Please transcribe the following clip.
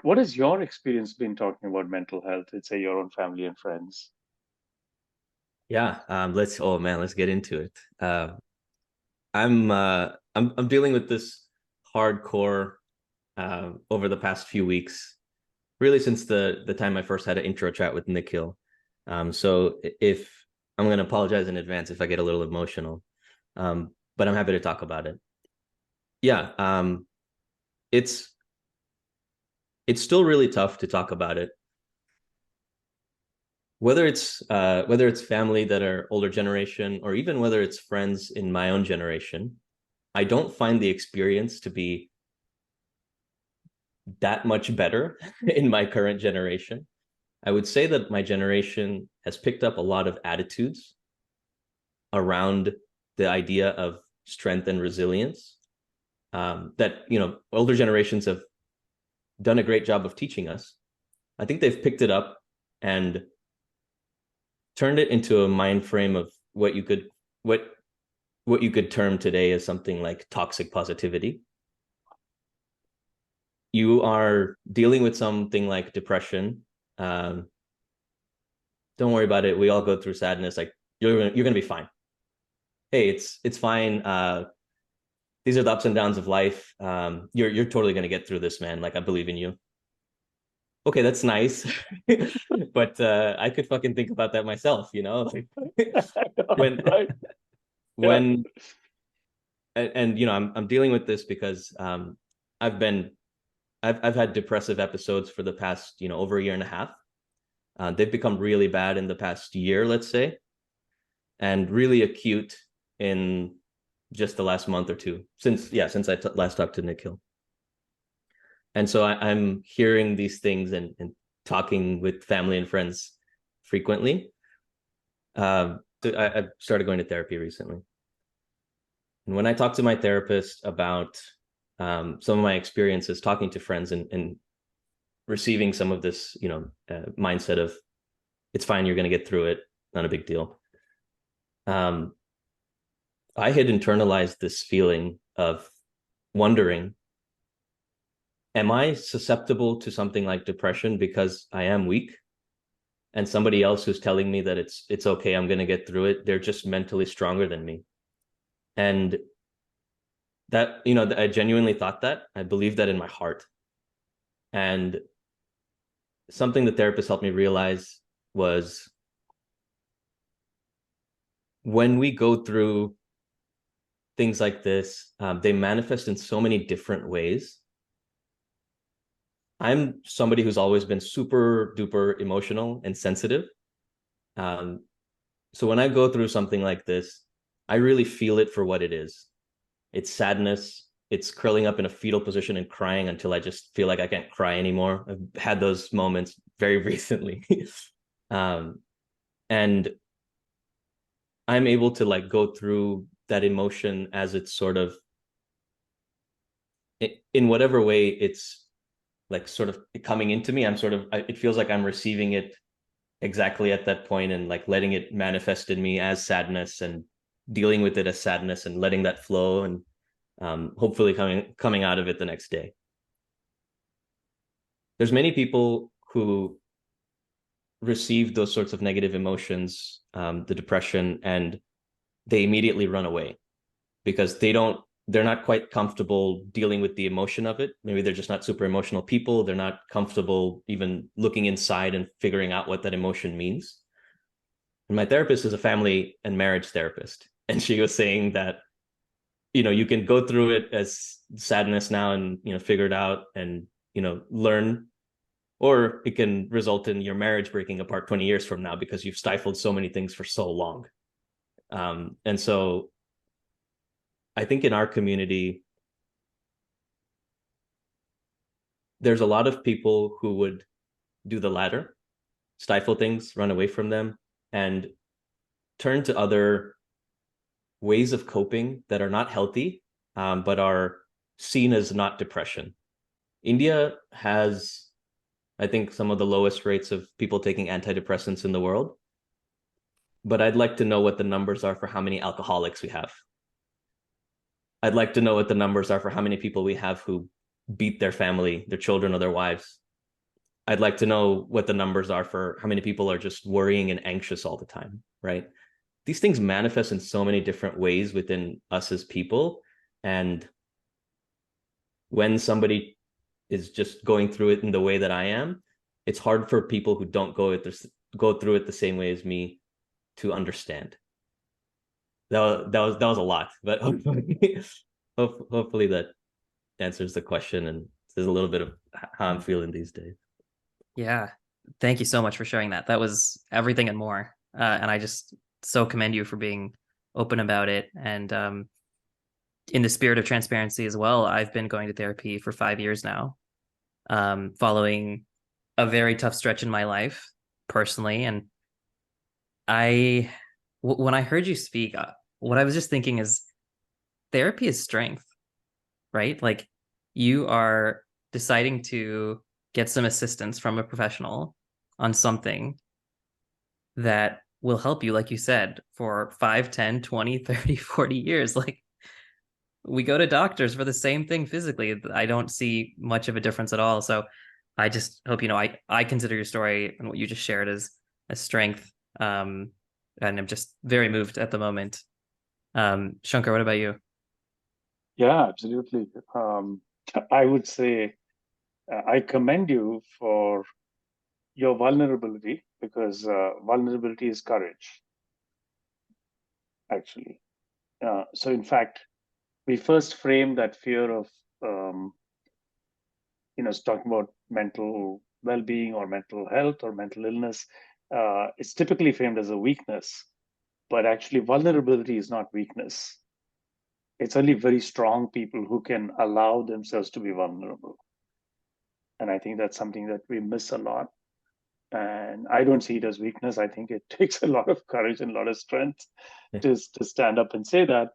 what has your experience been talking about mental health? Let's say your own family and friends. Yeah, oh man, let's get into it. I'm dealing with this hardcore over the past few weeks, really since the time I first had an intro chat with Nikhil. So if I'm gonna apologize in advance if I get a little emotional, but I'm happy to talk about it. Yeah, it's it's still really tough to talk about it, whether it's family that are older generation or even whether it's friends in my own generation. I don't find the experience to be that much better in my current generation. I would say that my generation has picked up a lot of attitudes around the idea of strength and resilience that older generations have done a great job of teaching us. I think they've picked it up and turned it into a mind frame of what what you could term today as something like toxic positivity. You are dealing with something like depression. um, don't worry about it. We all go through sadness. Like you're gonna be fine. Hey, it's fine. These are the ups and downs of life. You're totally gonna get through this, man. Like I believe in you. Okay, that's nice, but I could fucking think about that myself. When Right? Yeah. when and I'm dealing with this because I've been I've had depressive episodes for the past over a year and a half. They've become really bad in the past year, let's say, and really acute in just the last month or two since I last talked to Nikhil. And so I'm hearing these things and talking with family and friends frequently. I started going to therapy recently, and when I talk to my therapist about some of my experiences talking to friends and receiving some of this mindset of it's fine, you're going to get through it, not a big deal. um, I had internalized this feeling of wondering, am I susceptible to something like depression because I am weak? And somebody else who's telling me that it's okay, I'm going to get through it, they're just mentally stronger than me. And that, I genuinely thought that. I believed that in my heart. And something the therapist helped me realize was when we go through things like this, they manifest in so many different ways. I'm somebody who's always been super duper emotional and sensitive. Um, so when I go through something like this, I really feel it for what it is. It's sadness. It's curling up in a fetal position and crying until I just feel like I can't cry anymore. I've had those moments very recently. um, and I'm able to like go through that emotion as it's sort of in whatever way it's like sort of coming into me. It feels like I'm receiving it exactly at that point and like letting it manifest in me as sadness and dealing with it as sadness and letting that flow and hopefully coming out of it the next day. There's many people who receive those sorts of negative emotions, the depression, and they immediately run away because they're not quite comfortable dealing with the emotion of it. Maybe they're just not super emotional people. They're not comfortable even looking inside and figuring out what that emotion means. And my therapist is a family and marriage therapist. And she was saying that, you can go through it as sadness now and, figure it out and, learn, or it can result in your marriage breaking apart 20 years from now because you've stifled so many things for so long. And so I think in our community, there's a lot of people who would do the latter, stifle things, run away from them, and turn to other ways of coping that are not healthy, but are seen as not depression. India has, I think, some of the lowest rates of people taking antidepressants in the world. But I'd like to know what the numbers are for how many alcoholics we have. I'd like to know what the numbers are for how many people we have who beat their family, their children, or their wives. I'd like to know what the numbers are for how many people are just worrying and anxious all the time, right? These things manifest in so many different ways within us as people. And when somebody is just going through it in the way that I am, it's hard for people who don't go through it the same way as me to understand. That was a lot, but hopefully that answers the question and there's a little bit of how I'm feeling these days. Yeah. Thank you so much for sharing that. That was everything and more. And I just so commend you for being open about it. And in the spirit of transparency as well, I've been going to therapy for 5 years now, following a very tough stretch in my life personally. And when I heard you speak, what I was just thinking is therapy is strength, right? Like you are deciding to get some assistance from a professional on something that will help you, like you said, for 5, 10, 20, 30, 40 years. Like we go to doctors for the same thing physically. I don't see much of a difference at all. So I just hope, I consider your story and what you just shared as a strength. And I'm just very moved at the moment. Shankar, what about you? Yeah, absolutely. I would say I commend you for your vulnerability because vulnerability is courage, actually. So, in fact, we first frame that fear of, um, talking about mental well-being or mental health or mental illness. It's typically framed as a weakness, but actually, vulnerability is not weakness. It's only very strong people who can allow themselves to be vulnerable. And I think that's something that we miss a lot. And I don't see it as weakness. I think it takes a lot of courage and a lot of strength Yeah. to stand up and say that.